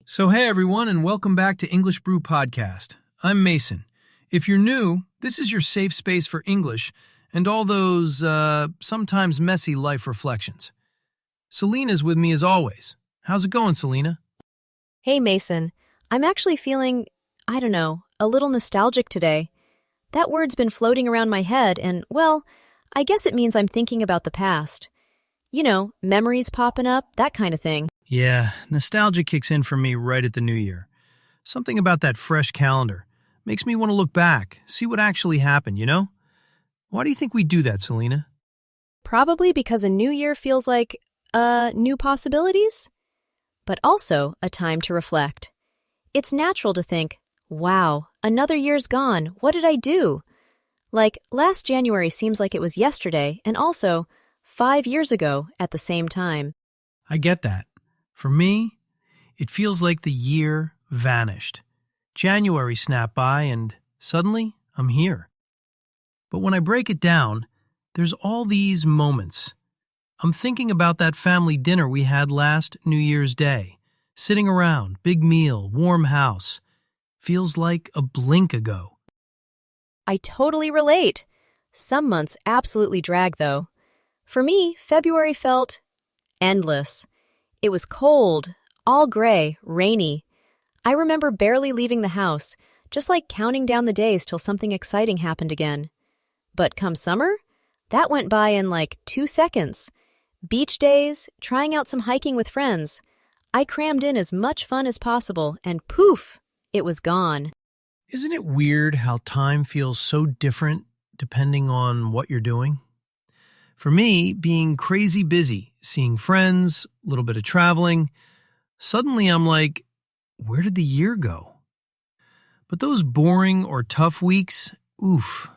So hey everyone, and welcome back to English Brew Podcast. I'm Mason. If you're new, this is your safe space for English and all those, sometimes messy life reflections. Selena's with me as always. How's it going, Selena? Hey, Mason. I'm actually feeling, a little nostalgic today. That word's been floating around my head, and, well, I guess it means I'm thinking about the past. You know, memories popping up, that kind of thing. Yeah, nostalgia kicks in for me right at the new year. Something about that fresh calendar makes me want to look back, see what actually happened, you know? Why do you think we do that, Selena? Probably because a new year feels like, new possibilities? But also a time to reflect. It's natural to think, wow, another year's gone, what did I do? Like, last January seems like it was yesterday, and also 5 years ago at the same time. I get that. For me, it feels like the year vanished. January snapped by and suddenly I'm here. But when I break it down, there's all these moments. I'm thinking about that family dinner we had last New Year's Day. Sitting around, big meal, warm house. Feels like a blink ago. I totally relate. Some months absolutely drag, though. For me, February felt endless. It was cold, all gray, rainy. I remember barely leaving the house, just like counting down the days till something exciting happened again. But come summer, that went by in like 2 seconds. Beach days, trying out some hiking with friends. I crammed in as much fun as possible, and poof, it was gone. Isn't it weird how time feels so different depending on what you're doing? For me, being crazy busy, seeing friends, a little bit of traveling, suddenly I'm like, where did the year go? But those boring or tough weeks, oof,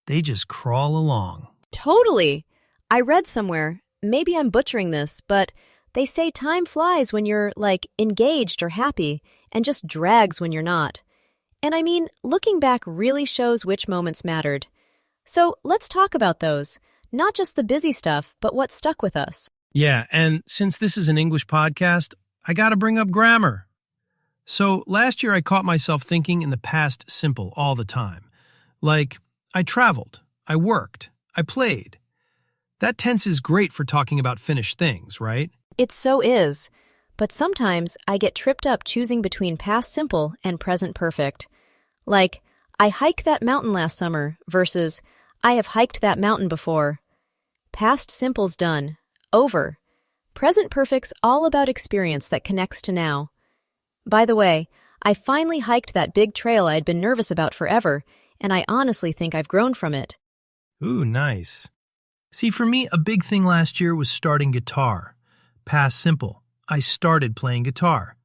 they just crawl along. Totally. I read somewhere, maybe I'm butchering this, but they say time flies when you're, like, engaged or happy, and just drags when you're not. And I mean, looking back really shows which moments mattered. So let's talk about those. Not just the busy stuff, but what stuck with us. Yeah, and since this is an English podcast, I gotta bring up grammar. So last year I caught myself thinking in the past simple all the time. Like, I traveled, I worked, I played. That tense is great for talking about finished things, right? It so is. But sometimes I get tripped up choosing between past simple and present perfect. Like, I hiked that mountain last summer versus I have hiked that mountain before. Past simple's done. Over. Present perfect's all about experience that connects to now. By the way, I finally hiked that big trail I'd been nervous about forever, and I honestly think I've grown from it. Ooh, nice. See, for me, a big thing last year was starting guitar. Past simple. I started playing guitar.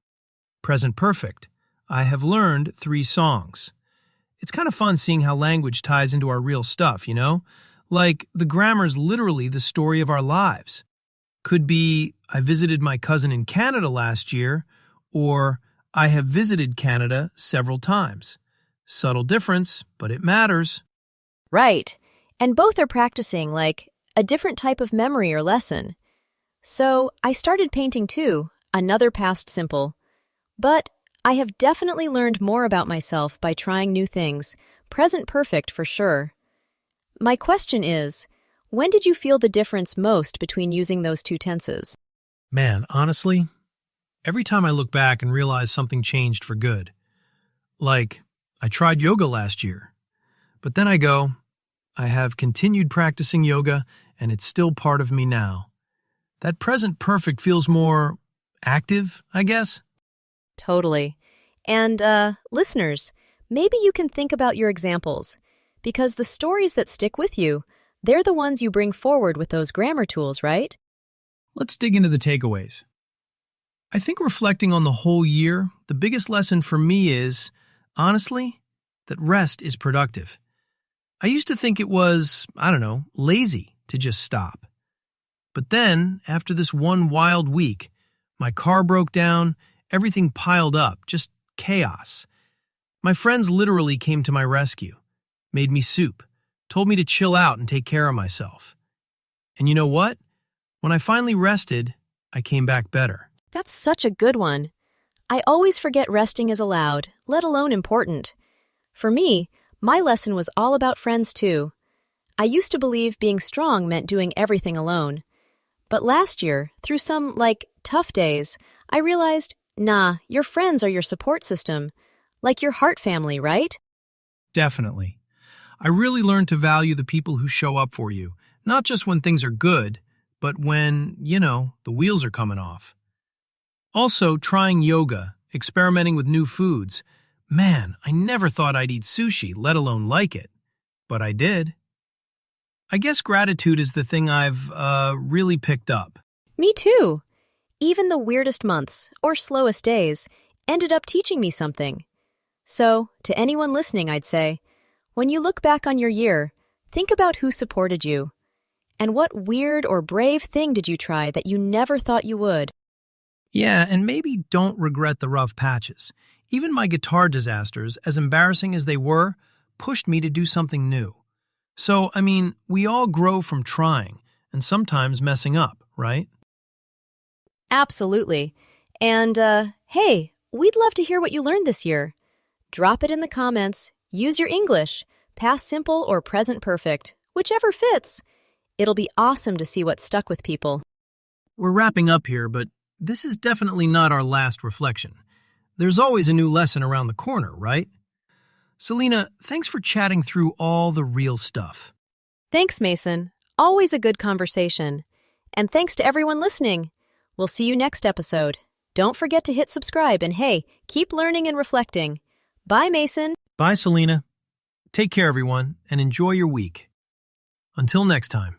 Present perfect. I have learned 3 songs. It's kind of fun seeing how language ties into our real stuff, you know? Like, the grammar's literally the story of our lives. Could be, I visited my cousin in Canada last year, or I have visited Canada several times. Subtle difference, but it matters. Right. And both are practicing, like, a different type of memory or lesson. So, I started painting too, another past simple. But I have definitely learned more about myself by trying new things. Present perfect for sure. My question is, when did you feel the difference most between using those 2 tenses? Man, honestly, every time I look back and realize something changed for good. Like, I tried yoga last year. But then I go, I have continued practicing yoga and it's still part of me now. That present perfect feels more active, I guess. Totally. And, listeners, maybe you can think about your examples, because the stories that stick with you, they're the ones you bring forward with those grammar tools, right? Let's dig into the takeaways. I think reflecting on the whole year, the biggest lesson for me is, honestly, that rest is productive. I used to think it was, lazy to just stop. But then, after this one wild week, my car broke down, everything piled up, just chaos. My friends literally came to my rescue, made me soup, told me to chill out and take care of myself. And you know what? When I finally rested, I came back better. That's such a good one. I always forget resting is allowed, let alone important. For me, my lesson was all about friends too. I used to believe being strong meant doing everything alone. But last year, through some, tough days, I realized, nah, your friends are your support system. Like your heart family, right? Definitely. I really learned to value the people who show up for you, not just when things are good, but when, the wheels are coming off. Also, trying yoga, experimenting with new foods. Man, I never thought I'd eat sushi, let alone like it. But I did. I guess gratitude is the thing I've really picked up. Me too. Even the weirdest months, or slowest days, ended up teaching me something. So, to anyone listening, I'd say, when you look back on your year, think about who supported you. And what weird or brave thing did you try that you never thought you would? Yeah, and maybe don't regret the rough patches. Even my guitar disasters, as embarrassing as they were, pushed me to do something new. So, we all grow from trying and sometimes messing up, right? Absolutely. And, hey, we'd love to hear what you learned this year. Drop it in the comments. Use your English, past simple or present perfect, whichever fits. It'll be awesome to see what stuck with people. We're wrapping up here, but this is definitely not our last reflection. There's always a new lesson around the corner, right? Selena, thanks for chatting through all the real stuff. Thanks, Mason. Always a good conversation. And thanks to everyone listening. We'll see you next episode. Don't forget to hit subscribe and hey, keep learning and reflecting. Bye, Mason. Bye, Selena. Take care, everyone, and enjoy your week. Until next time.